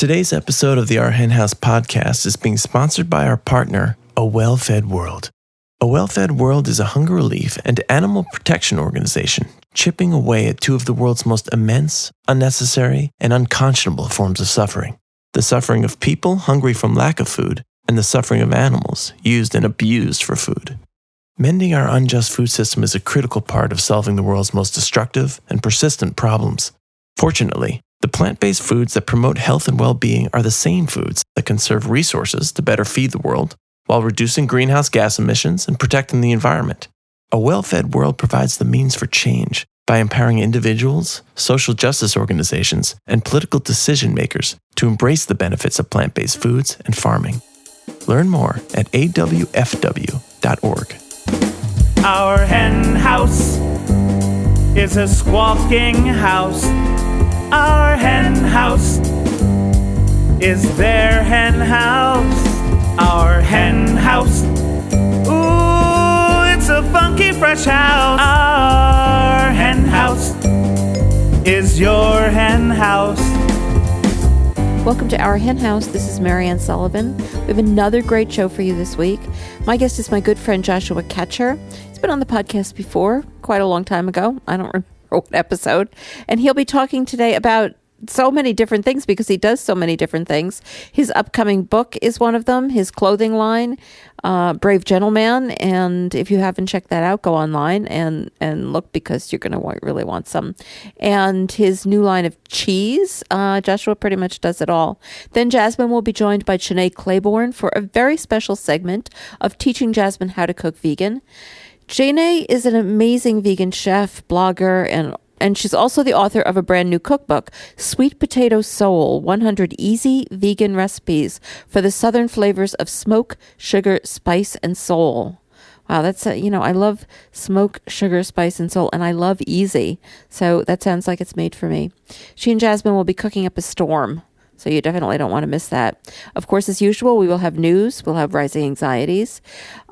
Today's episode of the Our Hen House podcast is being sponsored by our partner, A Well-Fed World. A Well-Fed World is a hunger relief and animal protection organization chipping away at two of the world's most immense, unnecessary, and unconscionable forms of suffering. The suffering of people hungry from lack of food, and the suffering of animals used and abused for food. Mending our unjust food system is a critical part of solving the world's most destructive and persistent problems. Fortunately, the plant-based foods that promote health and well-being are the same foods that conserve resources to better feed the world, while reducing greenhouse gas emissions and protecting the environment. A well-fed world provides the means for change by empowering individuals, social justice organizations, and political decision-makers to embrace the benefits of plant-based foods and farming. Learn more at awfw.org. Our hen house is a squawking house. Our hen house is their hen house. Our hen house, ooh, it's a funky fresh house. Our hen house is your hen house. Welcome to Our Hen House. This is Marianne Sullivan. We have another great show for you this week. My guest is my good friend Joshua Katcher. He's been on the podcast before, quite a long time ago. I don't remember what episode. And he'll be talking today about so many different things because he does so many different things. His upcoming book is one of them, his clothing line, Brave Gentleman. And if you haven't checked that out, go online and look because you're going to really want some. And his new line of cheese, Joshua pretty much does it all. Then Jasmine will be joined by Jenné Claiborne for a very special segment of teaching Jasmine how to cook vegan. Jenné is an amazing vegan chef, blogger, and she's also the author of a brand new cookbook, Sweet Potato Soul, 100 Easy Vegan Recipes for the Southern Flavors of Smoke, Sugar, Spice, and Soul. Wow, that's, I love smoke, sugar, spice, and soul, and I love easy. So that sounds like it's made for me. She and Jasmine will be cooking up a storm. So you definitely don't want to miss that. Of course, as usual, we will have news. We'll have rising anxieties.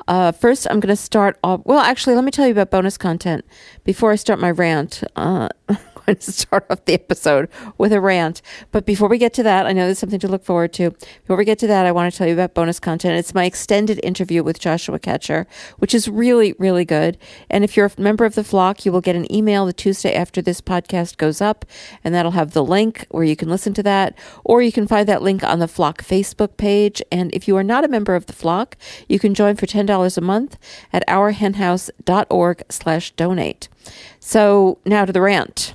First, I'm going to start off. Well, actually, let me tell you about bonus content before I start my rant. I'm going to start off the episode with a rant. But before we get to that, I know there's something to look forward to. Before we get to that, I want to tell you about bonus content. It's my extended interview with Joshua Katcher, which is really, really good. And if you're a member of the flock, you will get an email the Tuesday after this podcast goes up, and that'll have the link where you can listen to that, or you can find that link on the flock Facebook page. And if you are not a member of the flock, you can join for $10 a month at ourhenhouse.org/donate. So now to the rant.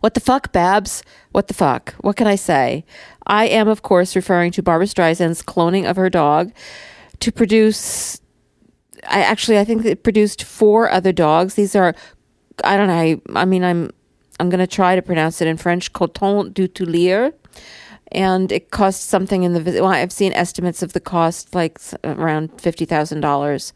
What the fuck, Babs? What the fuck? What can I say? I am, of course, referring to Barbra Streisand's cloning of her dog to produce... I think it produced 4 other dogs. These are, I don't know, I'm going to try to pronounce it in French, coton du Tuileries. And it costs something in the... Well, I've seen estimates of the cost, like around $50,000.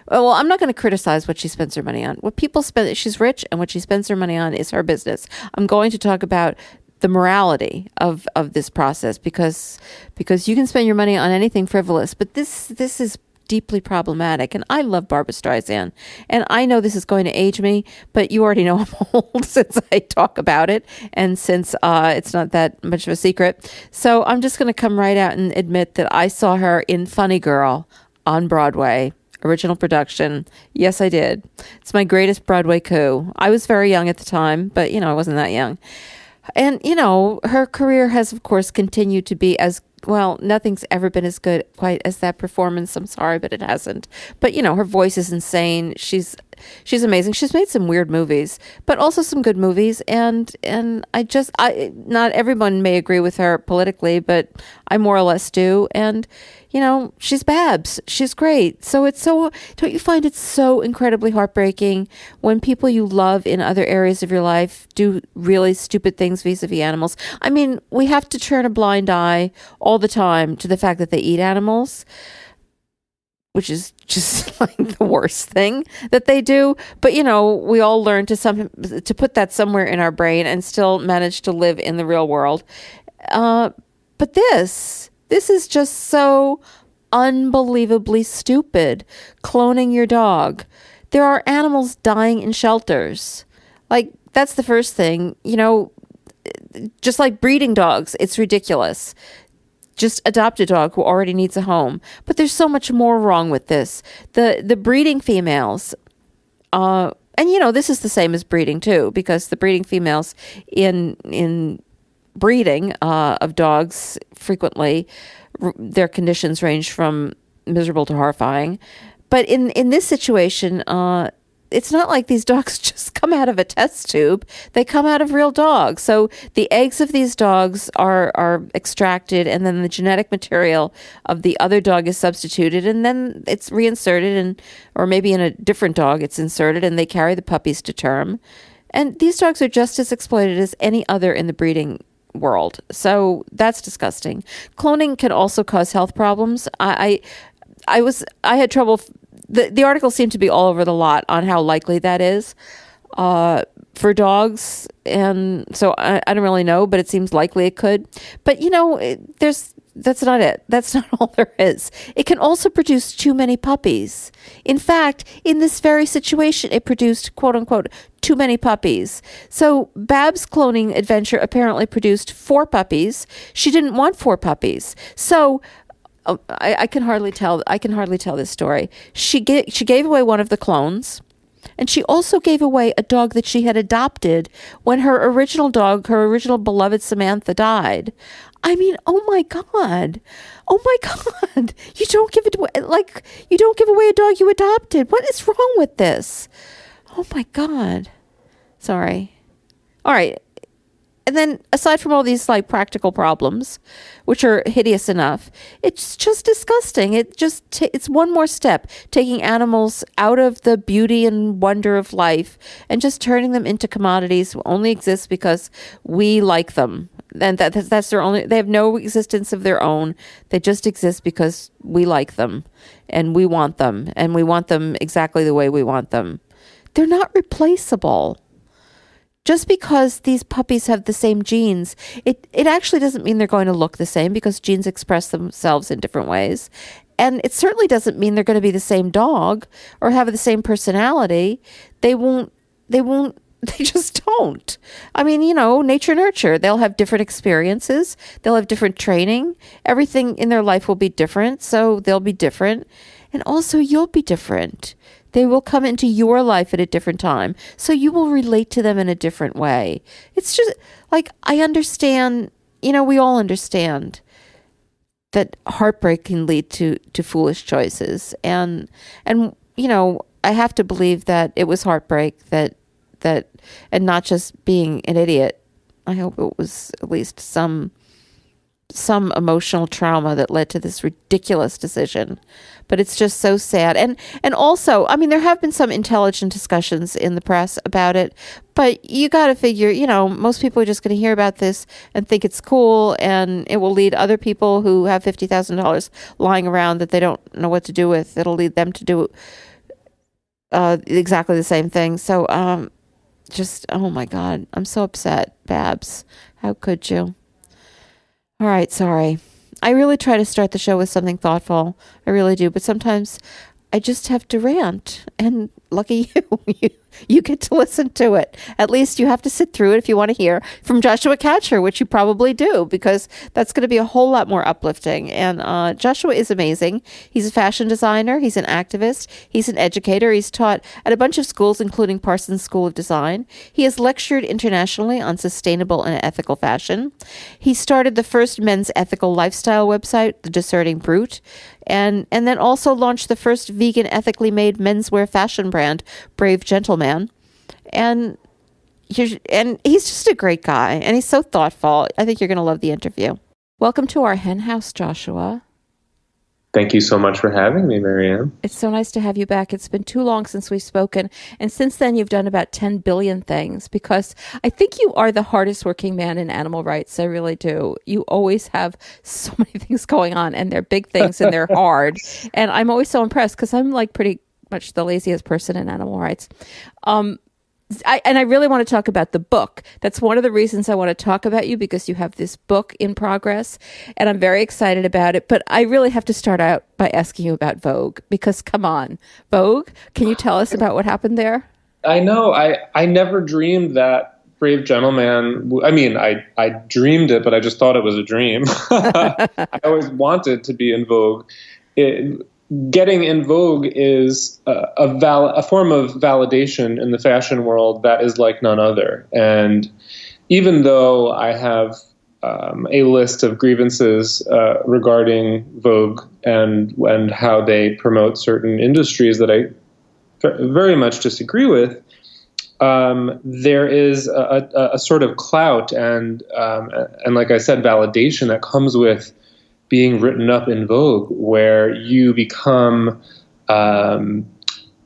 Well, I'm not going to criticize what she spends her money on. What people spend, she's rich, and what she spends her money on is her business. I'm going to talk about the morality of this process because you can spend your money on anything frivolous, but this is deeply problematic. And I love Barbra Streisand, and I know this is going to age me, but you already know I'm old since I talk about it, and since it's not that much of a secret. So I'm just going to come right out and admit that I saw her in Funny Girl on Broadway. Original production. Yes, I did. It's my greatest Broadway coup. I was very young at the time, but, I wasn't that young. And, her career has, of course, continued to be as, well, nothing's ever been as good quite as that performance. I'm sorry, but it hasn't. But, her voice is insane. She's amazing. She's made some weird movies, but also some good movies. And not everyone may agree with her politically, but I more or less do. And, she's Babs. She's great. So don't you find it so incredibly heartbreaking when people you love in other areas of your life do really stupid things vis-a-vis animals? I mean, we have to turn a blind eye all the time to the fact that they eat animals, which is just like the worst thing that they do. But, we all learn to put that somewhere in our brain and still manage to live in the real world. But this is just so unbelievably stupid. Cloning your dog. There are animals dying in shelters. Like, that's the first thing. just like breeding dogs, it's ridiculous. Just adopt a dog who already needs a home. But there's so much more wrong with this. The breeding females, and this is the same as breeding too, because the breeding females in breeding of dogs, frequently their conditions range from miserable to horrifying. But in this situation, it's not like these dogs just come out of a test tube. They come out of real dogs. So the eggs of these dogs are extracted, and then the genetic material of the other dog is substituted, and then it's reinserted, or maybe in a different dog it's inserted, and they carry the puppies to term. And these dogs are just as exploited as any other in the breeding world. So that's disgusting. Cloning can also cause health problems. I had trouble. The article seemed to be all over the lot on how likely that is for dogs, and so I don't really know, but it seems likely it could. But that's not it. That's not all there is. It can also produce too many puppies. In fact, in this very situation, it produced, quote unquote, too many puppies. So Bab's cloning adventure apparently produced 4 puppies. She didn't want 4 puppies. So I can hardly tell this story. She gave away one of the clones, and she also gave away a dog that she had adopted when her original beloved Samantha, died. I mean, oh my God. You don't give away a dog you adopted. What is wrong with this? Oh my God. Sorry. All right. And then, aside from all these practical problems, which are hideous enough, it's just disgusting. It's one more step, taking animals out of the beauty and wonder of life and just turning them into commodities who only exist because we like them. And that's their only. They have no existence of their own. They just exist because we like them, and we want them, exactly the way we want them. They're not replaceable. Just because these puppies have the same genes, it actually doesn't mean they're going to look the same, because genes express themselves in different ways. And it certainly doesn't mean they're going to be the same dog or have the same personality. They just don't. I mean, nature nurture. They'll have different experiences. They'll have different training. Everything in their life will be different, so they'll be different. And also, you'll be different. They will come into your life at a different time, so you will relate to them in a different way. It's just I understand, we all understand that heartbreak can lead to foolish choices. And I have to believe that it was heartbreak that and not just being an idiot. I hope it was at least some emotional trauma that led to this ridiculous decision. But it's just so sad. And also, I mean, there have been some intelligent discussions in the press about it, but you got to figure, most people are just going to hear about this and think it's cool, and it will lead other people who have $50,000 lying around that they don't know what to do with. It'll lead them to do exactly the same thing. So, oh my God, I'm so upset, Babs. How could you? All right, sorry. I really try to start the show with something thoughtful. I really do. But sometimes I just have to rant. And lucky you get to listen to it. At least you have to sit through it if you want to hear from Joshua Katcher, which you probably do, because that's going to be a whole lot more uplifting. And Joshua is amazing. He's a fashion designer. He's an activist. He's an educator. He's taught at a bunch of schools, including Parsons School of Design. He has lectured internationally on sustainable and ethical fashion. He started the first men's ethical lifestyle website, The Discerning Brute, and then also launched the first vegan ethically made menswear fashion brand, Brave Gentleman. And he's just a great guy, and he's so thoughtful. I think you're going to love the interview. Welcome to our hen house, Joshua. Thank you so much for having me, Marianne. It's so nice to have you back. It's been too long since we've spoken. And since then, you've done about 10 billion things, because I think you are the hardest working man in animal rights. I really do. You always have so many things going on, and they're big things and they're hard. And I'm always so impressed, because I'm pretty much the laziest person in animal rights. I really want to talk about the book. That's one of the reasons I want to talk about you, because you have this book in progress, and I'm very excited about it. But I really have to start out by asking you about Vogue, because come on, Vogue, can you tell us about what happened there? I know. I never dreamed that Brave Gentleman, I mean, I dreamed it, but I just thought it was a dream. I always wanted to be in vogue. Getting in vogue is a form of validation in the fashion world that is like none other. And even though I have a list of grievances regarding Vogue and how they promote certain industries that I very much disagree with, there is a sort of clout and like I said, validation that comes with being written up in Vogue, where you become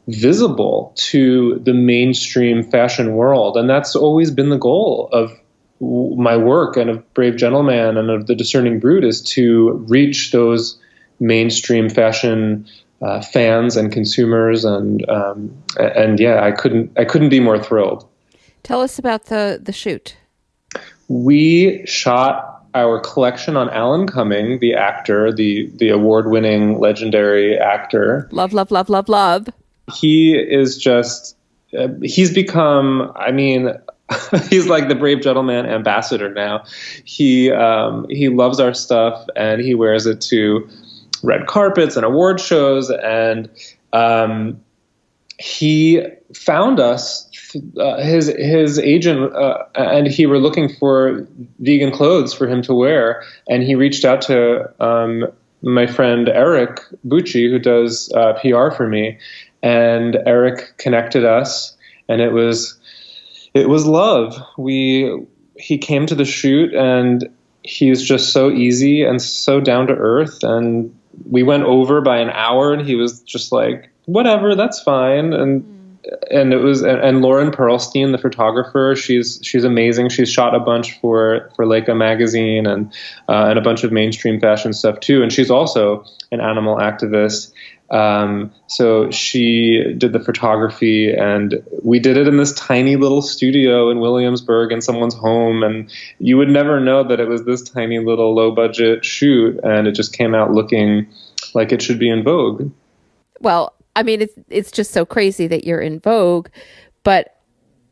visible to the mainstream fashion world. And that's always been the goal of my work and of Brave Gentleman and of The Discerning Brood, is to reach those mainstream fashion fans and consumers. And yeah, I couldn't be more thrilled. Tell us about the shoot. We shot our collection on Alan Cumming, the actor, the award-winning legendary actor. Love, love, love, love, love. He is just, he's become, I mean, he's like the Brave Gentleman ambassador now. He loves our stuff and he wears it to red carpets and award shows. And he found us, his agent and he were looking for vegan clothes for him to wear. And he reached out to my friend Eric Bucci, who does PR for me. And Eric connected us, and it was love. He came to the shoot, and he's just so easy and so down to earth. And we went over by an hour, and he was just like, "Whatever, that's fine." And it was, and Lauren Perlstein, the photographer, she's amazing. She's shot a bunch for Leica magazine and a bunch of mainstream fashion stuff too. And she's also an animal activist. So she did the photography, and we did it in this tiny little studio in Williamsburg in someone's home. And you would never know that it was this tiny little low budget shoot. And it just came out looking like it should be in Vogue. Well, I mean, it's just so crazy that you're in Vogue, but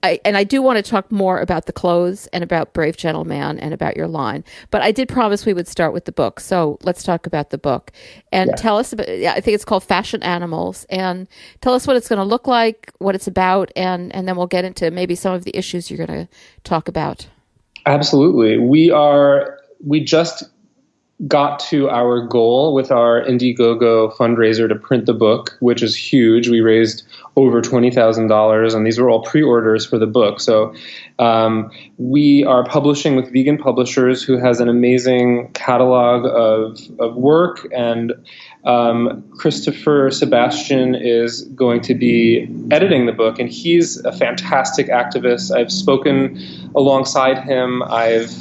I do want to talk more about the clothes and about Brave Gentleman and about your line. But I did promise we would start with the book. So let's talk about the book and tell us about, I think it's called Fashion Animals, and tell us what it's going to look like, what it's about, and then we'll get into maybe some of the issues you're going to talk about. Absolutely. We just got to our goal with our Indiegogo fundraiser to print the book, which is huge. We raised over $20,000, and these were all pre-orders for the book. So we are publishing with Vegan Publishers, who has an amazing catalog of work, and Christopher Sebastian is going to be editing the book, and he's a fantastic activist. I've spoken alongside him. I've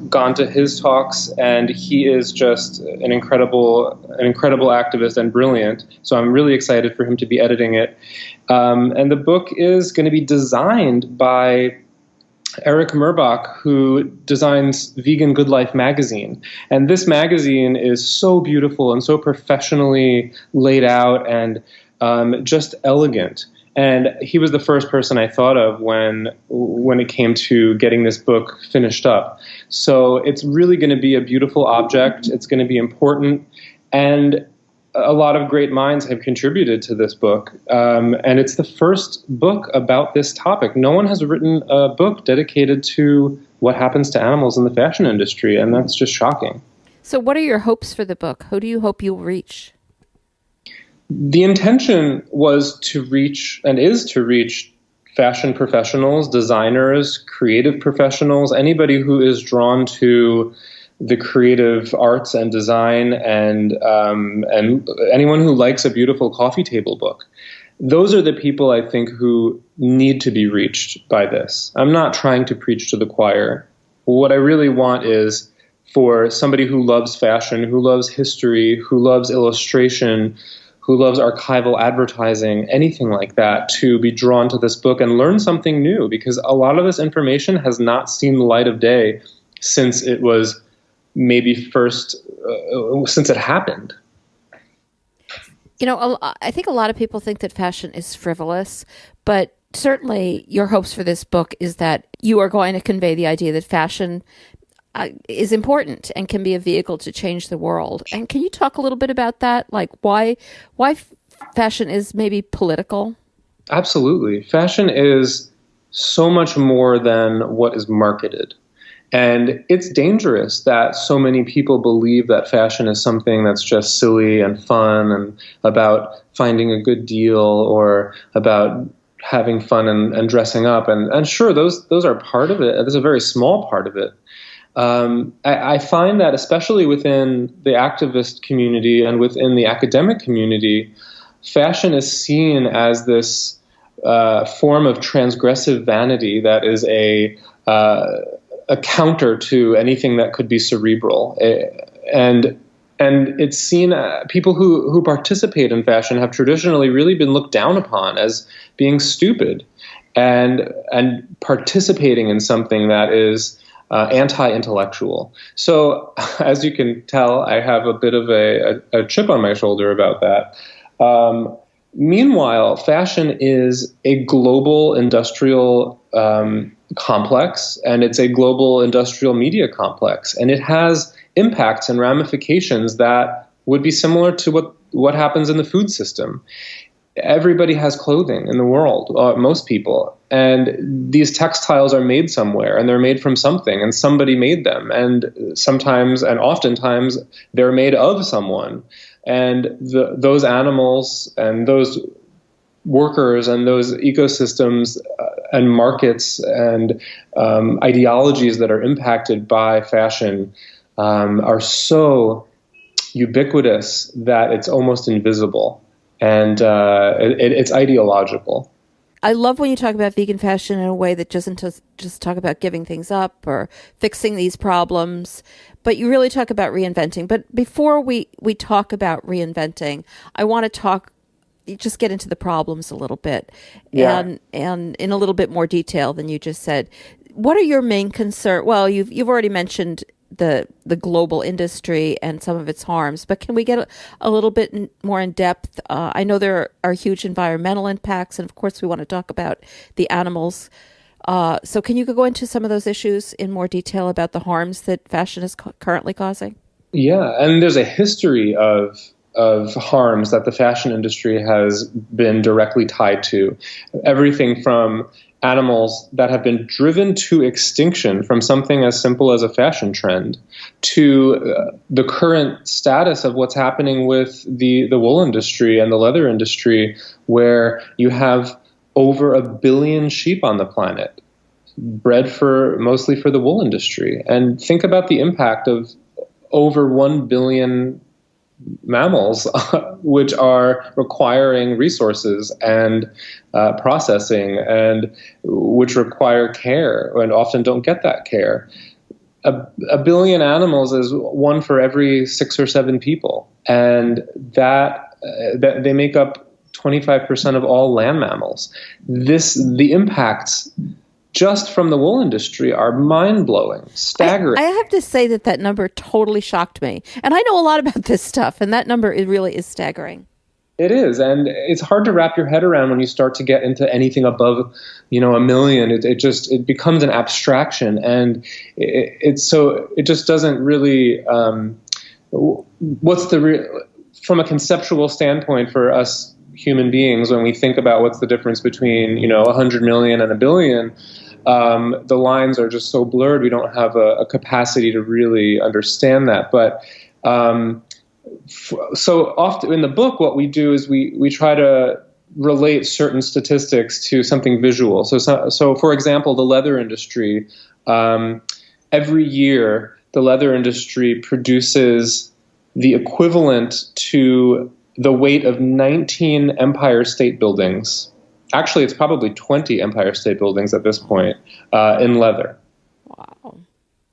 gone to his talks, and he is just an incredible activist and brilliant. So I'm really excited for him to be editing it. And the book is going to be designed by Eric Murbach, who designs Vegan Good Life magazine. And this magazine is so beautiful and so professionally laid out and just elegant. And he was the first person I thought of when it came to getting this book finished up. So it's really going to be a beautiful object. It's going to be important. And a lot of great minds have contributed to this book. And it's the first book about this topic. No one has written a book dedicated to what happens to animals in the fashion industry. And that's just shocking. So what are your hopes for the book? Who do you hope you'll reach? The intention was to reach, and is to reach, fashion professionals, designers, creative professionals, anybody who is drawn to the creative arts and design, and anyone who likes a beautiful coffee table book. Those are the people I think who need to be reached by this. I'm not trying to preach to the choir. What I really want is for somebody who loves fashion, who loves history, who loves illustration, who loves archival advertising, anything like that, to be drawn to this book and learn something new, because a lot of this information has not seen the light of day since it was since it happened. You know, I think a lot of people think that fashion is frivolous, but certainly your hopes for this book is that you are going to convey the idea that fashion is important and can be a vehicle to change the world. And can you talk a little bit about that? Like why fashion is maybe political? Absolutely. Fashion is so much more than what is marketed. And it's dangerous that so many people believe that fashion is something that's just silly and fun and about finding a good deal or about having fun and dressing up. And sure, those are part of it. That's a very small part of it. I find that especially within the activist community and within the academic community, fashion is seen as this form of transgressive vanity that is a counter to anything that could be cerebral. And it's seen, people who participate in fashion have traditionally really been looked down upon as being stupid and participating in something that is anti-intellectual. So as you can tell, I have a bit of a chip on my shoulder about that. Meanwhile, fashion is a global industrial complex, and it's a global industrial media complex, and it has impacts and ramifications that would be similar to what happens in the food system. Everybody has clothing in the world, most people, and these textiles are made somewhere, and they're made from something, and somebody made them, and sometimes and oftentimes they're made of someone. And those animals and those workers and those ecosystems and markets and ideologies that are impacted by fashion are so ubiquitous that it's almost invisible. And it's ideological. I love when you talk about vegan fashion in a way that doesn't just talk about giving things up or fixing these problems, but you really talk about reinventing. But before we talk about reinventing, I want to just get into the problems a little bit, and in a little bit more detail than you just said. What are your main concerns? Well, you've already mentioned the global industry and some of its harms, but can we get a little bit more in depth? I know there are huge environmental impacts, and of course we want to talk about the animals. So can you go into some of those issues in more detail about the harms that fashion is currently causing? Yeah, and there's a history of harms that the fashion industry has been directly tied to. Everything from animals that have been driven to extinction from something as simple as a fashion trend to the current status of what's happening with the wool industry and the leather industry, where you have over 1 billion sheep on the planet bred mostly for the wool industry. And think about the impact of over 1 billion mammals, which are requiring resources and processing, and which require care and often don't get that care. A billion animals is one for every 6 or 7 people, and that they make up 25% of all land mammals. The impacts just from the wool industry are mind-blowing, staggering. I have to say that number totally shocked me. And I know a lot about this stuff, and that number really is staggering. It is, and it's hard to wrap your head around when you start to get into anything above, 1 million. It becomes an abstraction, and it just doesn't really. From a conceptual standpoint for us human beings, when we think about what's the difference between 100 million and 1 billion. The lines are just so blurred. We don't have a capacity to really understand that. But so often in the book, what we do is we try to relate certain statistics to something visual. So for example, the leather industry, every year the leather industry produces the equivalent to the weight of 19 Empire State Buildings. Actually, it's probably 20 Empire State Buildings at this point in leather. Wow.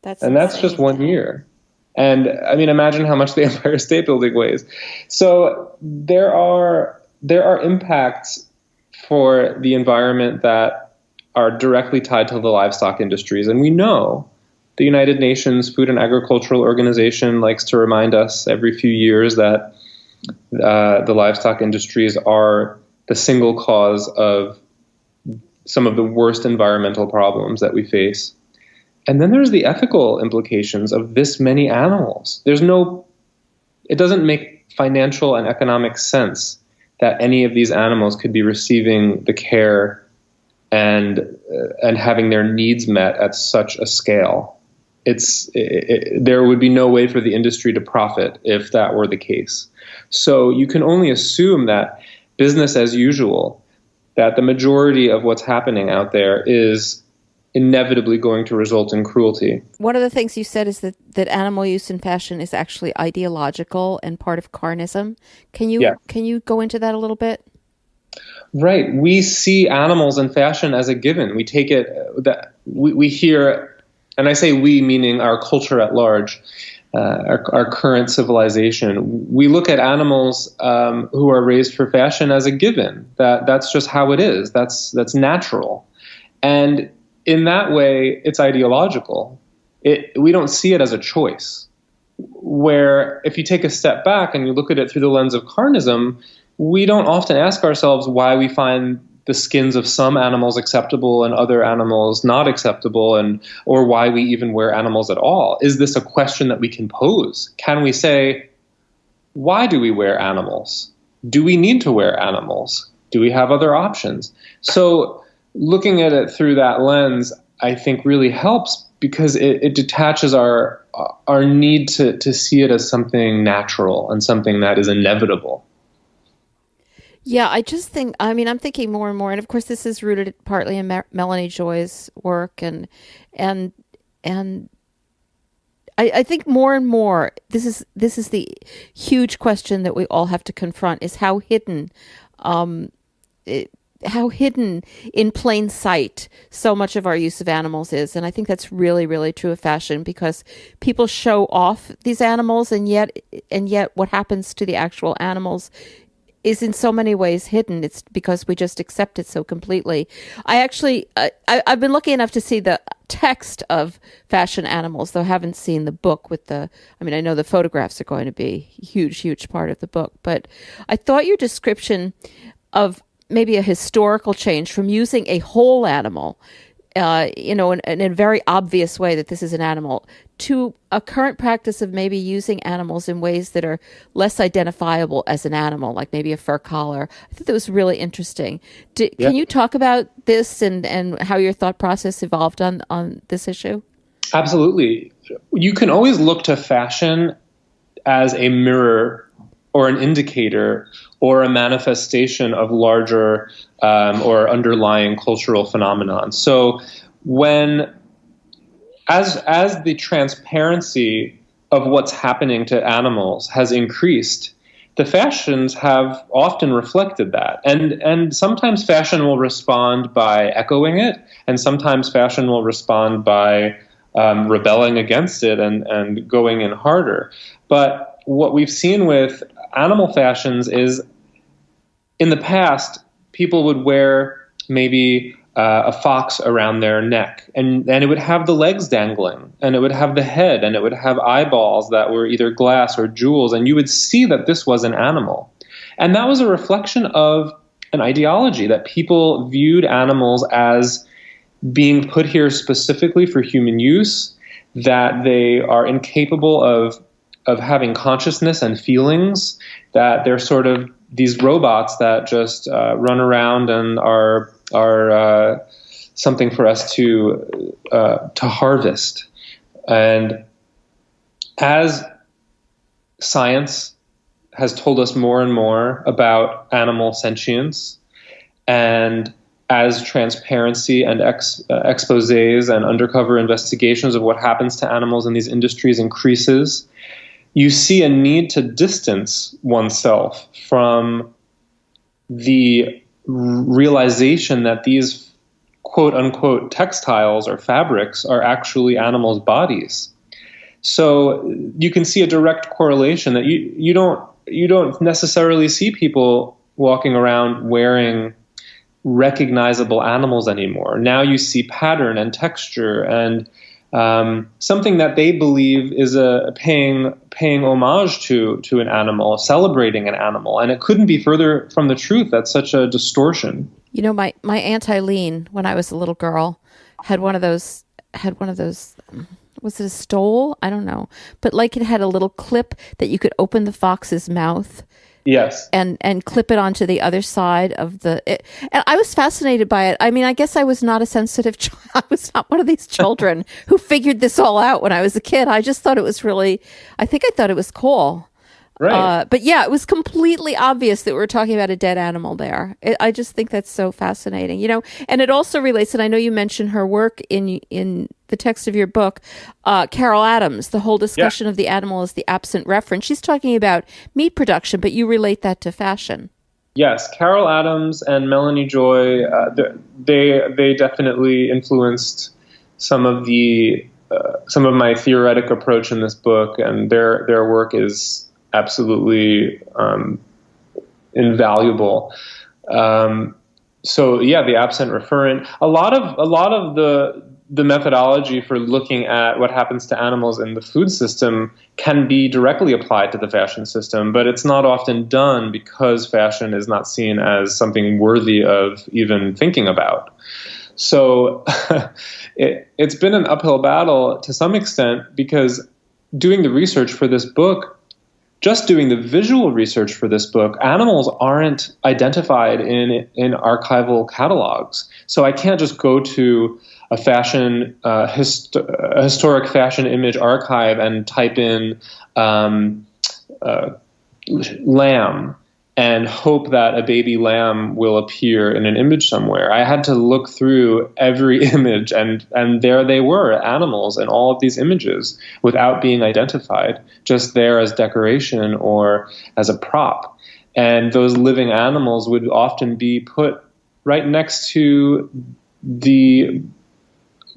That's just 1 year. And I mean, imagine how much the Empire State Building weighs. So there are impacts for the environment that are directly tied to the livestock industries. And we know the United Nations Food and Agricultural Organization likes to remind us every few years that the livestock industries are the single cause of some of the worst environmental problems that we face. And then there's the ethical implications of this many animals. It doesn't make financial and economic sense that any of these animals could be receiving the care and having their needs met at such a scale. There would be no way for the industry to profit if that were the case. So you can only assume that business as usual, that the majority of what's happening out there is inevitably going to result in cruelty. One of the things you said is that animal use in fashion is actually ideological and part of carnism. Can you go into that a little bit? Right. We see animals in fashion as a given. We take it that we hear, and I say we meaning our culture at large, our current civilization. We look at animals who are raised for fashion as a given. That's just how it is. That's natural. And in that way, it's ideological. We don't see it as a choice. Where if you take a step back and you look at it through the lens of carnism, we don't often ask ourselves why we find the skins of some animals acceptable and other animals not acceptable, or why we even wear animals at all. Is this a question that we can pose? Can we say, why do we wear animals? Do we need to wear animals? Do we have other options? So looking at it through that lens, I think really helps, because it detaches our need to see it as something natural and something that is inevitable. Yeah, I just think, I'm thinking more and more, and of course this is rooted partly in Melanie Joy's work, and I think more and more, this is the huge question that we all have to confront, is how hidden in plain sight so much of our use of animals is. And I think that's really, really true of fashion, because people show off these animals, and yet what happens to the actual animals is in so many ways hidden. It's because we just accept it so completely. I've been lucky enough to see the text of Fashion Animals, though I haven't seen the book I know the photographs are going to be a huge, huge part of the book, but I thought your description of maybe a historical change from using a whole animal, in a very obvious way that this is an animal, to a current practice of maybe using animals in ways that are less identifiable as an animal, like maybe a fur collar. I thought that was really interesting. Can you talk about this and how your thought process evolved on this issue? Absolutely. You can always look to fashion as a mirror or an indicator or a manifestation of larger or underlying cultural phenomenon. So as the transparency of what's happening to animals has increased, the fashions have often reflected that. And sometimes fashion will respond by echoing it, and sometimes fashion will respond by rebelling against it and going in harder. But what we've seen with animal fashions is, in the past, people would wear maybe a fox around their neck, and it would have the legs dangling, and it would have the head, and it would have eyeballs that were either glass or jewels, and you would see that this was an animal. And that was a reflection of an ideology that people viewed animals as being put here specifically for human use, that they are incapable of having consciousness and feelings, that they're sort of these robots that just run around and are something for us to harvest. And as science has told us more and more about animal sentience, and as transparency and exposés and undercover investigations of what happens to animals in these industries increases, you see a need to distance oneself from the realization that these quote-unquote textiles or fabrics are actually animals' bodies. So you can see a direct correlation that you don't necessarily see people walking around wearing recognizable animals anymore. Now you see pattern and texture and something that they believe is paying homage to an animal, celebrating an animal. And it couldn't be further from the truth. That's such a distortion. You know, my Aunt Eileen, when I was a little girl, had one of those, was it a stole? I don't know. But like it had a little clip that you could open the fox's mouth. Yes. And clip it onto the other side of and I was fascinated by it. I mean, I guess I was not a sensitive child. I was not one of these children who figured this all out when I was a kid. I just thought it was I thought it was cool. Right. But yeah, it was completely obvious that we were talking about a dead animal there. I just think that's so fascinating, you know, and it also relates, and I know you mentioned her work in the text of your book, Carol Adams, the whole discussion of the animal as the absent reference. She's talking about meat production, but you relate that to fashion. Yes, Carol Adams and Melanie Joy, they definitely influenced some of my theoretic approach in this book, and their work is absolutely invaluable. So yeah, the absent referent. A lot of the methodology for looking at what happens to animals in the food system can be directly applied to the fashion system, but it's not often done because fashion is not seen as something worthy of even thinking about. So it's been an uphill battle to some extent, because doing the research for this book, just doing the visual research for this book, animals aren't identified in archival catalogs. So I can't just go to a fashion historic fashion image archive and type in lamb and hope that a baby lamb will appear in an image somewhere. I had to look through every image, and there they were, animals in all of these images without being identified, just there as decoration or as a prop. And those living animals would often be put right next to the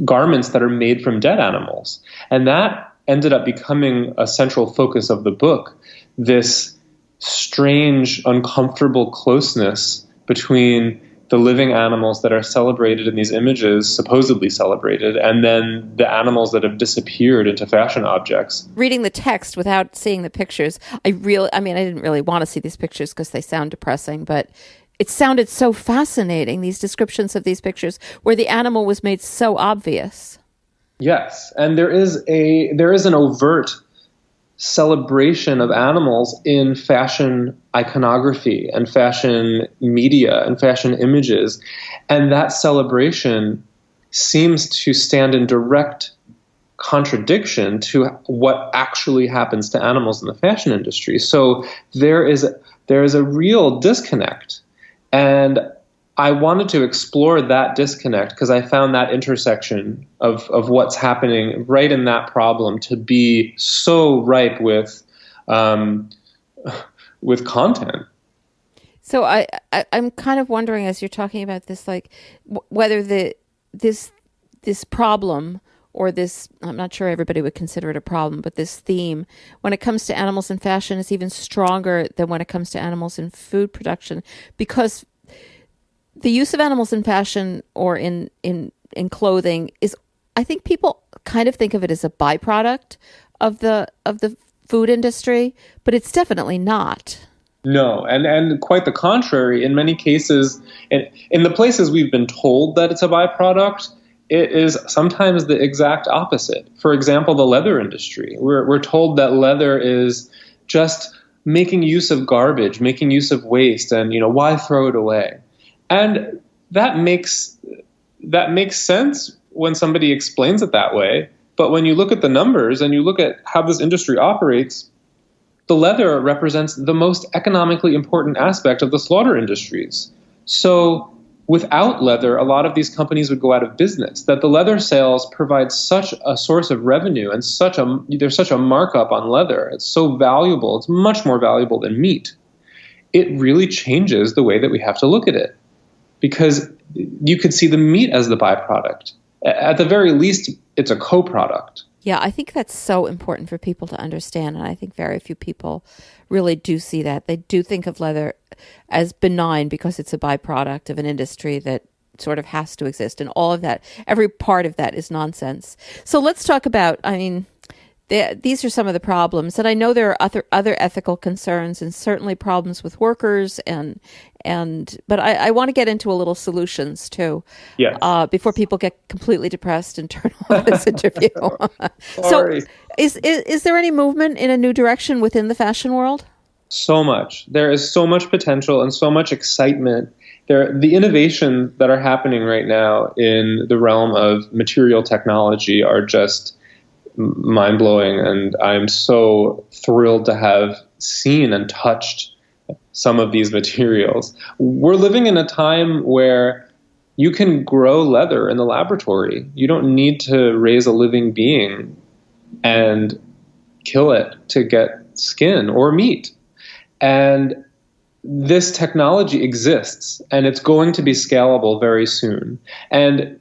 garments that are made from dead animals. And that ended up becoming a central focus of the book, this strange, uncomfortable closeness between the living animals that are celebrated in these images, supposedly celebrated, and then the animals that have disappeared into fashion objects. Reading the text without seeing the pictures, I didn't really want to see these pictures because they sound depressing, but it sounded so fascinating, these descriptions of these pictures where the animal was made so obvious. Yes, and there is an overt celebration of animals in fashion iconography and fashion media and fashion images. And that celebration seems to stand in direct contradiction to what actually happens to animals in the fashion industry. So there is a real disconnect. And I wanted to explore that disconnect because I found that intersection of what's happening right in that problem to be so ripe with content. So I'm kind of wondering, as you're talking about this, like whether this problem, or this, I'm not sure everybody would consider it a problem, but this theme, when it comes to animals in fashion, is even stronger than when it comes to animals in food production, because the use of animals in fashion or in clothing is, I think people kind of think of it as a byproduct of the food industry, but it's definitely not. No, and quite the contrary. In many cases, in the places we've been told that it's a byproduct, it is sometimes the exact opposite. For example, the leather industry. We're told that leather is just making use of garbage, making use of waste, and why throw it away? And that makes sense when somebody explains it that way. But when you look at the numbers and you look at how this industry operates, the leather represents the most economically important aspect of the slaughter industries. So without leather, a lot of these companies would go out of business. That the leather sales provide such a source of revenue and there's such a markup on leather. It's so valuable. It's much more valuable than meat. It really changes the way that we have to look at it, because you could see the meat as the byproduct. At the very least, it's a co-product. Yeah, I think that's so important for people to understand, and I think very few people really do see that. They do think of leather as benign because it's a byproduct of an industry that sort of has to exist, and all of that, every part of that is nonsense. So let's talk about, these are some of the problems, and I know there are other ethical concerns, and certainly problems with workers, but I want to get into a little solutions too. Yes. Before people get completely depressed and turn off this interview. So, is there any movement in a new direction within the fashion world? So much. There is so much potential and so much excitement. The innovations that are happening right now in the realm of material technology are just mind-blowing, and I'm so thrilled to have seen and touched some of these materials. We're living in a time where you can grow leather in the laboratory. You don't need to raise a living being and kill it to get skin or meat. And this technology exists, and it's going to be scalable very soon. And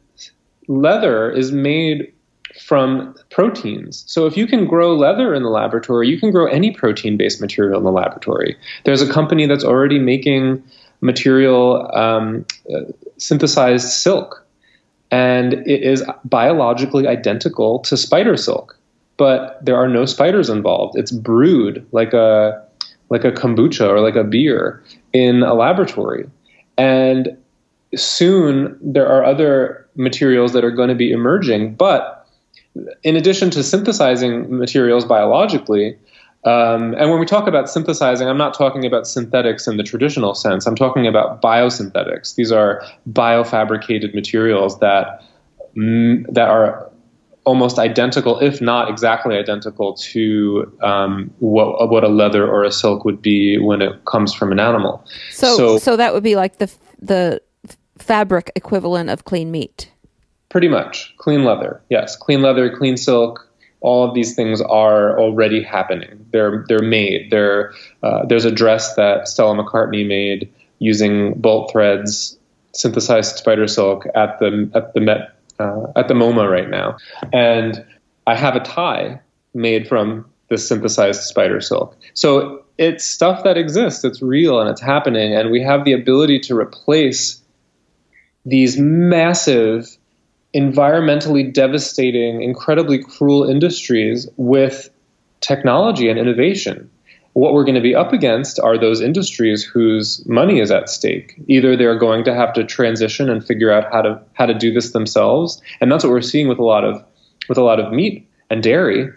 leather is made from proteins. So if you can grow leather in the laboratory, you can grow any protein-based material in the laboratory. There's a company that's already making material, synthesized silk, and it is biologically identical to spider silk, but there are no spiders involved. It's brewed like a kombucha or like a beer in a laboratory. And soon there are other materials that are going to be emerging, but in addition to synthesizing materials biologically, and when we talk about synthesizing, I'm not talking about synthetics in the traditional sense. I'm talking about biosynthetics. These are biofabricated materials that are almost identical, if not exactly identical, to what a leather or a silk would be when it comes from an animal. So that would be like the fabric equivalent of clean meat. Pretty much. Clean leather. Yes. Clean leather, clean silk. All of these things are already happening. They're made. There's a dress that Stella McCartney made using bolt threads, synthesized spider silk at the MoMA right now. And I have a tie made from this synthesized spider silk. So it's stuff that exists. It's real and it's happening. And we have the ability to replace these massive, environmentally devastating, incredibly cruel industries with technology and innovation. What we're going to be up against are those industries whose money is at stake. Either they're going to have to transition and figure out how to do this themselves, and that's what we're seeing with a lot of meat and dairy,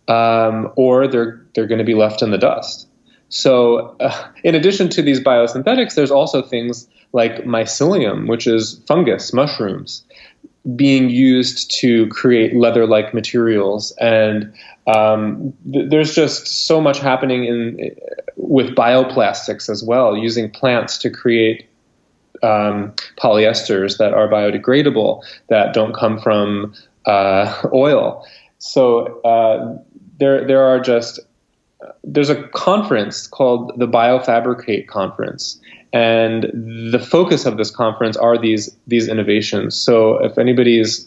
or they're going to be left in the dust. So, in addition to these biosynthetics, there's also things like mycelium, which is fungus, mushrooms, being used to create leather-like materials. And there's just so much happening with bioplastics as well, using plants to create polyesters that are biodegradable, that don't come from oil. So there's a conference called the Biofabricate Conference. And the focus of this conference are these innovations. So if anybody is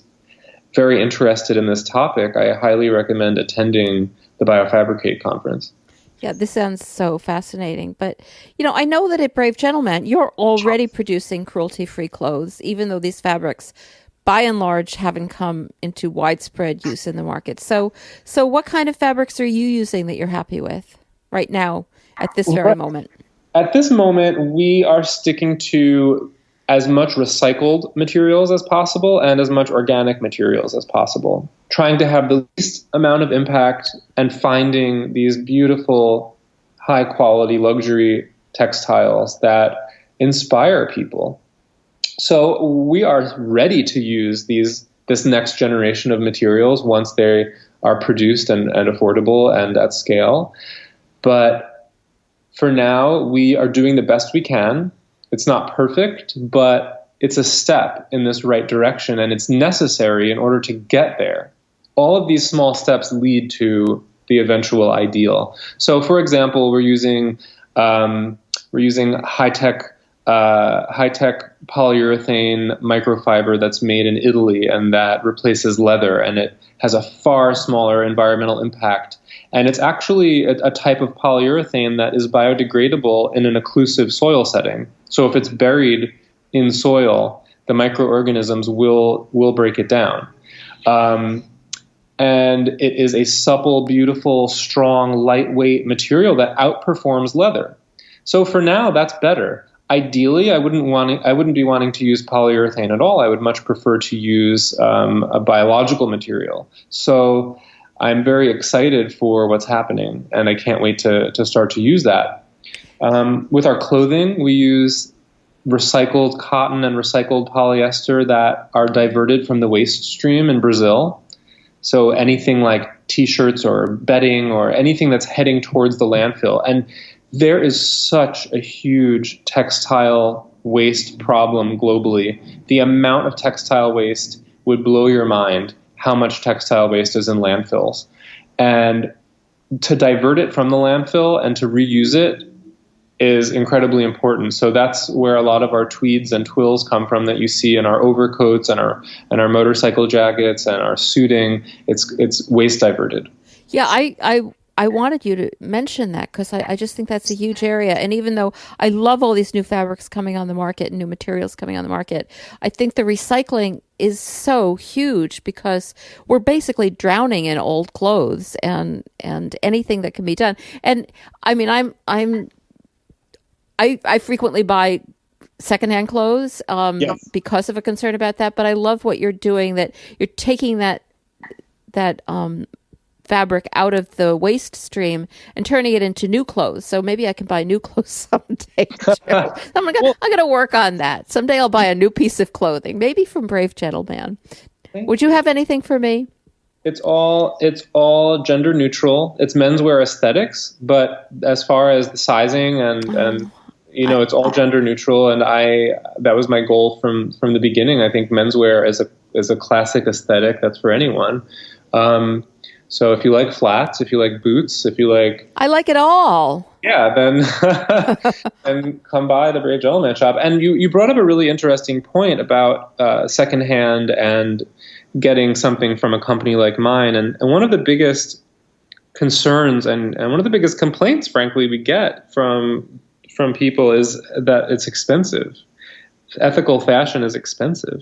very interested in this topic, I highly recommend attending the Biofabricate Conference. Yeah, this sounds so fascinating. But, I know that at Brave Gentleman, you're already producing cruelty-free clothes, even though these fabrics, by and large, haven't come into widespread use in the market. So what kind of fabrics are you using that you're happy with right now at this very moment? At this moment, we are sticking to as much recycled materials as possible and as much organic materials as possible, trying to have the least amount of impact and finding these beautiful, high-quality luxury textiles that inspire people. So we are ready to use this next generation of materials once they are produced and affordable and at scale. But for now, we are doing the best we can. It's not perfect, but it's a step in this right direction, and it's necessary in order to get there. All of these small steps lead to the eventual ideal. So, for example, we're using high-tech polyurethane microfiber that's made in Italy, and that replaces leather, and it has a far smaller environmental impact. And it's actually a type of polyurethane that is biodegradable in an occlusive soil setting. So if it's buried in soil, the microorganisms will break it down. And it is a supple, beautiful, strong, lightweight material that outperforms leather. So for now, that's better. Ideally, I wouldn't be wanting to use polyurethane at all. I would much prefer to use a biological material. So I'm very excited for what's happening, and I can't wait to start to use that. With our clothing, we use recycled cotton and recycled polyester that are diverted from the waste stream in Brazil. So anything like T-shirts or bedding or anything that's heading towards the landfill. And there is such a huge textile waste problem globally. The amount of textile waste would blow your mind, how much textile waste is in landfills. And to divert it from the landfill and to reuse it is incredibly important. So that's where a lot of our tweeds and twills come from that you see in our overcoats and our motorcycle jackets and our suiting. It's waste diverted. Yeah, I wanted you to mention that because I just think that's a huge area. And even though I love all these new fabrics coming on the market and new materials coming on the market, I think the recycling is so huge because we're basically drowning in old clothes and anything that can be done. And I mean, I frequently buy secondhand clothes Yes. because of a concern about that. But I love what you're doing, that you're taking that fabric out of the waste stream and turning it into new clothes. So maybe I can buy new clothes someday too. I'm gonna work on that. Someday I'll buy a new piece of clothing, maybe from Brave Gentleman. Would you have anything for me? It's all gender neutral. It's menswear aesthetics, but as far as the sizing and it's all gender neutral. And that was my goal from the beginning. I think menswear is a classic aesthetic that's for anyone. So if you like flats, if you like boots, if you like... I like it all. Yeah, then come by the Brave Gentleman shop. And you brought up a really interesting point about secondhand and getting something from a company like mine. And one of the biggest concerns and one of the biggest complaints, frankly, we get from people is that it's expensive. Ethical fashion is expensive.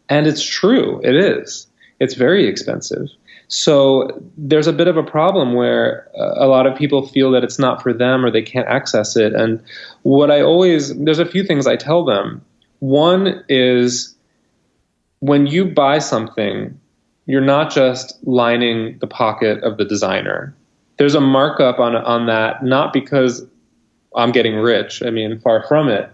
And it's true. It is. It's very expensive. So there's a bit of a problem where a lot of people feel that it's not for them or they can't access it. And there's a few things I tell them. One is when you buy something, you're not just lining the pocket of the designer. There's a markup on that, not because I'm getting rich. I mean, far from it.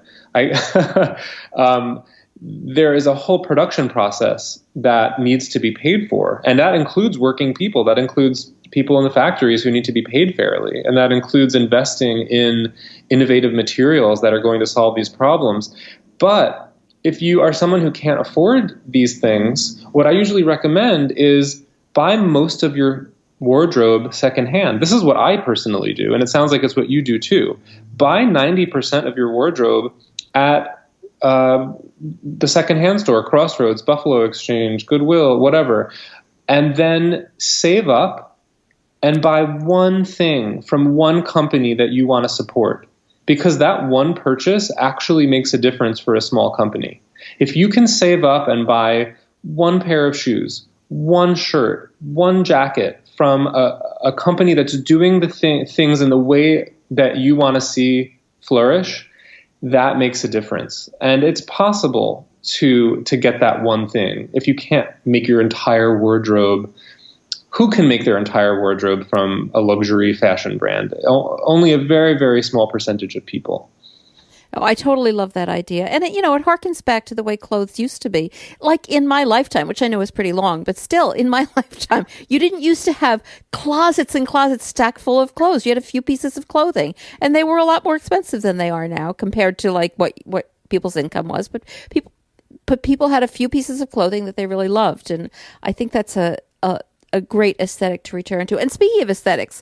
There is a whole production process that needs to be paid for. And that includes working people. That includes people in the factories who need to be paid fairly. And that includes investing in innovative materials that are going to solve these problems. But if you are someone who can't afford these things, what I usually recommend is buy most of your wardrobe secondhand. This is what I personally do. And it sounds like it's what you do too. Buy 90% of your wardrobe at the secondhand store, Crossroads, Buffalo Exchange, Goodwill, whatever, and then save up and buy one thing from one company that you want to support, because that one purchase actually makes a difference for a small company. If you can save up and buy one pair of shoes, one shirt, one jacket from a company that's doing the things in the way that you want to see flourish, that makes a difference. And it's possible to get that one thing. If you can't make your entire wardrobe, who can make their entire wardrobe from a luxury fashion brand? Only a very, very small percentage of people. Oh, I totally love that idea. And it harkens back to the way clothes used to be. Like in my lifetime, which I know is pretty long, but still in my lifetime, you didn't used to have closets and closets stacked full of clothes. You had a few pieces of clothing, and they were a lot more expensive than they are now compared to like what people's income was. But people had a few pieces of clothing that they really loved. And I think that's a great aesthetic to return to. And speaking of aesthetics,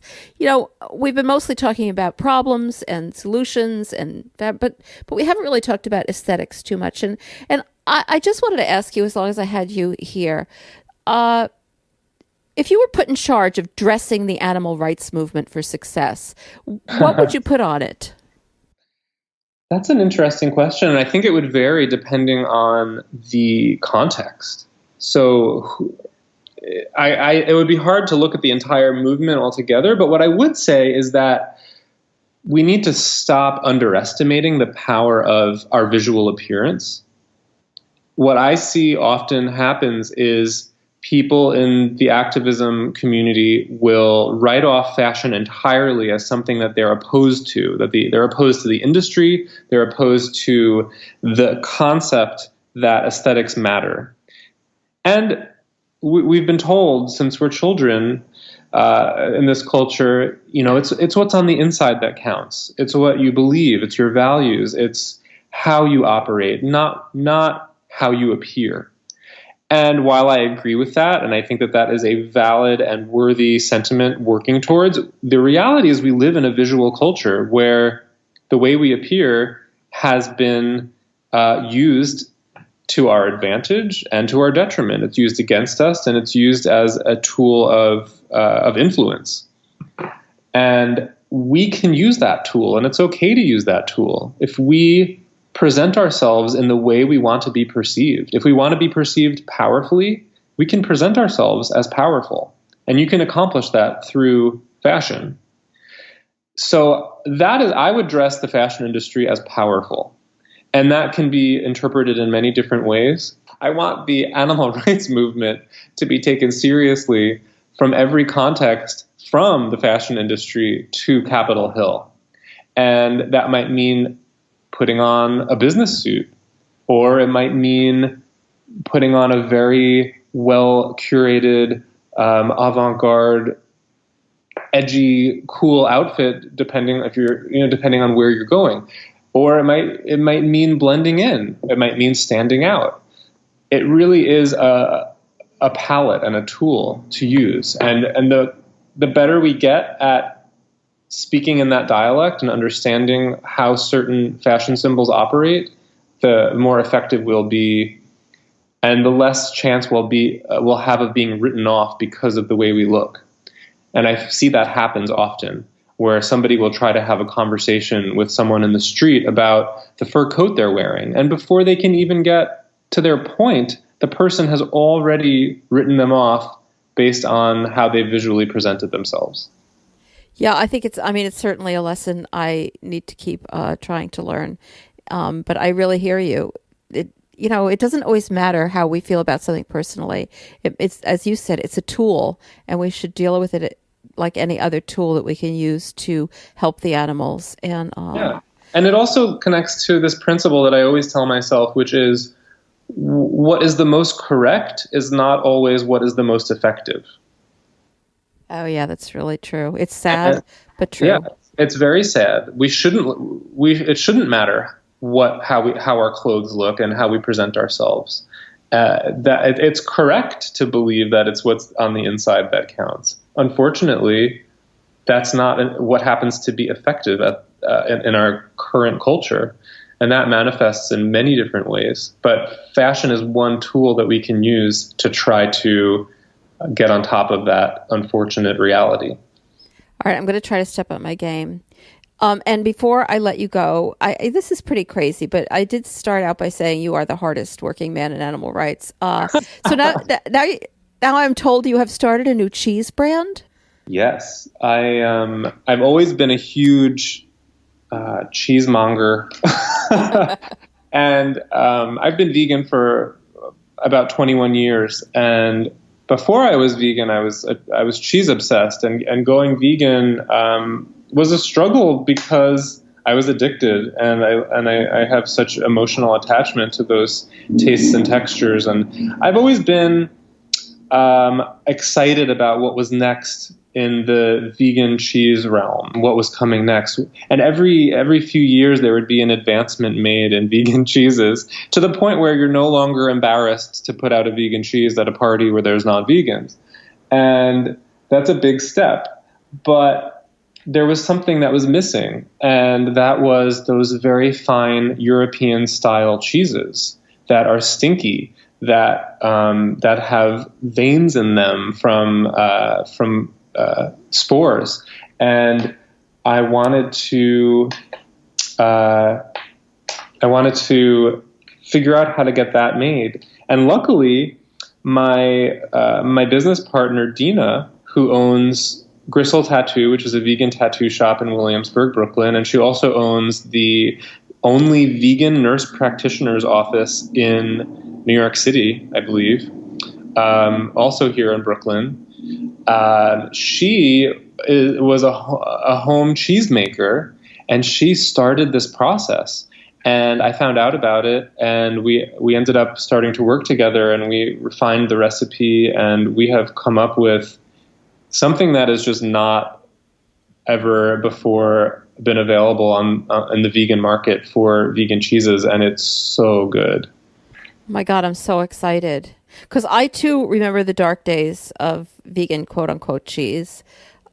we've been mostly talking about problems and solutions, but we haven't really talked about aesthetics too much. And I just wanted to ask you, as long as I had you here, if you were put in charge of dressing the animal rights movement for success, what would you put on it? That's an interesting question. And I think it would vary depending on the context. So it would be hard to look at the entire movement altogether. But what I would say is that we need to stop underestimating the power of our visual appearance. What I see often happens is people in the activism community will write off fashion entirely as something that they're opposed to, they're opposed to the industry, they're opposed to the concept that aesthetics matter. And we've been told since we're children in this culture, it's what's on the inside that counts. It's what you believe. It's your values. It's how you operate, not how you appear. And while I agree with that, and I think that that is a valid and worthy sentiment working towards, the reality is we live in a visual culture where the way we appear has been used to our advantage and to our detriment. It's used against us, and it's used as a tool of influence. And we can use that tool, and it's okay to use that tool if we present ourselves in the way we want to be perceived. If we want to be perceived powerfully, we can present ourselves as powerful. And you can accomplish that through fashion. So I would dress the fashion industry as powerful. And that can be interpreted in many different ways. I want the animal rights movement to be taken seriously from every context, from the fashion industry to Capitol Hill. And that might mean putting on a business suit, or it might mean putting on a very well curated, avant-garde, edgy, cool outfit, depending on where you're going. Or it might mean blending in. It might mean standing out. It really is a palette and a tool to use. And the better we get at speaking in that dialect and understanding how certain fashion symbols operate, the more effective we'll be, and the less chance we'll have of being written off because of the way we look. And I see that happens often, where somebody will try to have a conversation with someone in the street about the fur coat they're wearing. And before they can even get to their point, the person has already written them off based on how they visually presented themselves. Yeah, I think it's certainly a lesson I need to keep trying to learn. But I really hear you. It doesn't always matter how we feel about something personally. It's, as you said, it's a tool, and we should deal with it like any other tool that we can use to help the animals. And and it also connects to this principle that I always tell myself, which is what is the most correct is not always what is the most effective. Oh yeah, that's really true. It's sad, but true. Yeah, it's very sad. It shouldn't matter how our clothes look and how we present ourselves. It's correct to believe that it's what's on the inside that counts. Unfortunately, that's not what happens to be effective in our current culture, and that manifests in many different ways. But fashion is one tool that we can use to try to get on top of that unfortunate reality. All right, I'm going to try to step up my game. And before I let you go, this is pretty crazy, but I did start out by saying you are the hardest working man in animal rights. So now I'm told you have started a new cheese brand? Yes. I've always been a huge cheesemonger. And I've been vegan for about 21 years. And before I was vegan, I was cheese obsessed, and going vegan was a struggle because I was addicted, and I have such emotional attachment to those tastes and textures, and I've always been excited about what was next in the vegan cheese realm, what was coming next. And every few years there would be an advancement made in vegan cheeses, to the point where you're no longer embarrassed to put out a vegan cheese at a party where there's non-vegans. And that's a big step. But there was something that was missing, and that was those very fine European style cheeses that are stinky, that have veins in them from spores. And I wanted to figure out how to get that made. And luckily, my business partner Dina, who owns Gristle Tattoo, which is a vegan tattoo shop in Williamsburg, Brooklyn, and she also owns the only vegan nurse practitioner's office in New York City, I believe, also here in Brooklyn. She was a home cheesemaker, and she started this process. And I found out about it, and we ended up starting to work together, and we refined the recipe, and we have come up with something that is just not ever before been available in the vegan market for vegan cheeses, and it's so good. Oh my God, I'm so excited. Because I, too, remember the dark days of vegan, quote-unquote, cheese,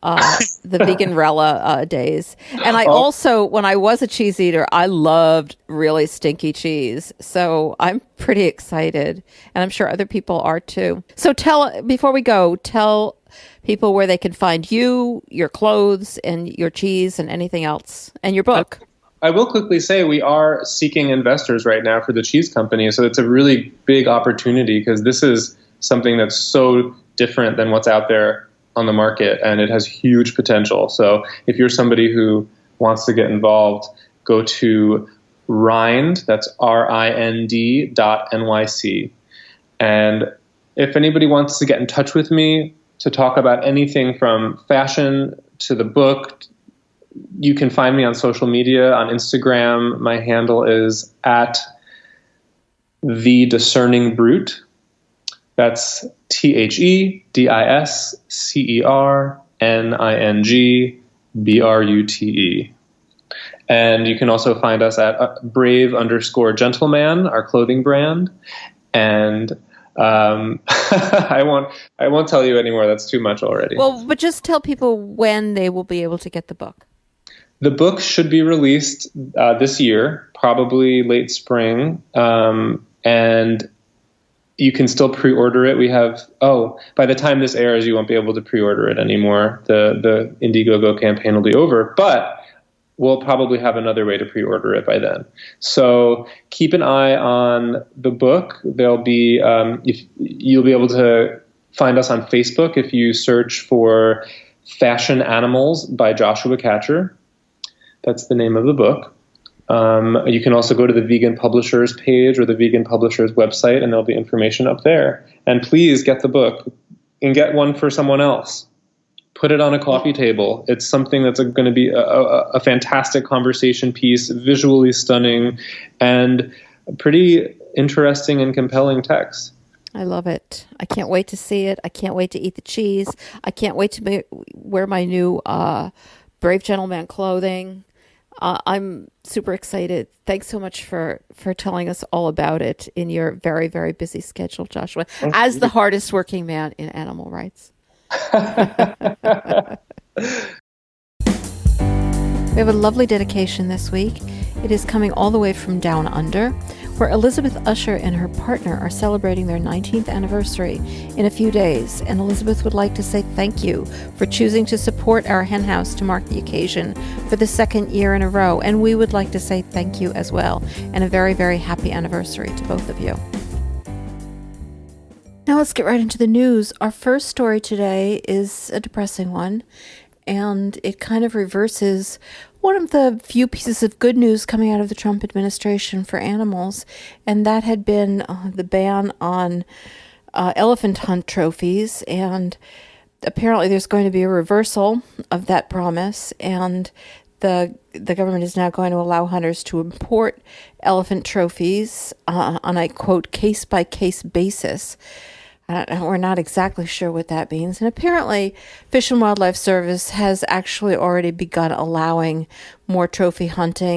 the vegan-rella days. And I also, when I was a cheese eater, I loved really stinky cheese. So I'm pretty excited. And I'm sure other people are, too. So before we go, tell people where they can find you, your clothes, and your cheese, and anything else, and your book. I will quickly say we are seeking investors right now for the cheese company. So it's a really big opportunity because this is something that's so different than what's out there on the market, and it has huge potential. So if you're somebody who wants to get involved, go to Rind, that's RIND.NYC. And if anybody wants to get in touch with me to talk about anything from fashion to the book, you can find me on social media. On Instagram, my handle is @TheDiscerningBrute. That's TheDiscerningBrute. And you can also find us at Brave_Gentleman, our clothing brand. And I won't tell you anymore. That's too much already. Well, but just tell people when they will be able to get the book. The book should be released this year, probably late spring, and you can still pre-order it. We have, by the time this airs, you won't be able to pre-order it anymore. The Indiegogo campaign will be over, but we'll probably have another way to pre-order it by then. So keep an eye on the book. There'll be, you'll be able to find us on Facebook if you search for Fashion Animals by Joshua Katcher. That's the name of the book. You can also go to the Vegan Publishers page or the Vegan Publishers website, and there'll be information up there. And please get the book and get one for someone else. Put it on a coffee table. It's something that's going to be a fantastic conversation piece, visually stunning, and a pretty interesting and compelling text. I love it. I can't wait to see it. I can't wait to eat the cheese. I can't wait to wear my new Brave Gentleman clothing. I'm super excited. Thanks so much for telling us all about it in your very, very busy schedule, Joshua, as the hardest working man in animal rights. We have a lovely dedication this week. It is coming all the way from Down Under, where Elizabeth Usher and her partner are celebrating their 19th anniversary in a few days, and Elizabeth would like to say thank you for choosing to support our hen house to mark the occasion for the second year in a row, and we would like to say thank you as well, and a very, very happy anniversary to both of you. Now let's get right into the news. Our first story today is a depressing one, and it kind of reverses one of the few pieces of good news coming out of the Trump administration for animals, and that had been the ban on elephant hunt trophies. And apparently there's going to be a reversal of that promise, and the government is now going to allow hunters to import elephant trophies on a, quote, case-by-case basis. We're not exactly sure what that means. And apparently, Fish and Wildlife Service has actually already begun allowing more trophy hunting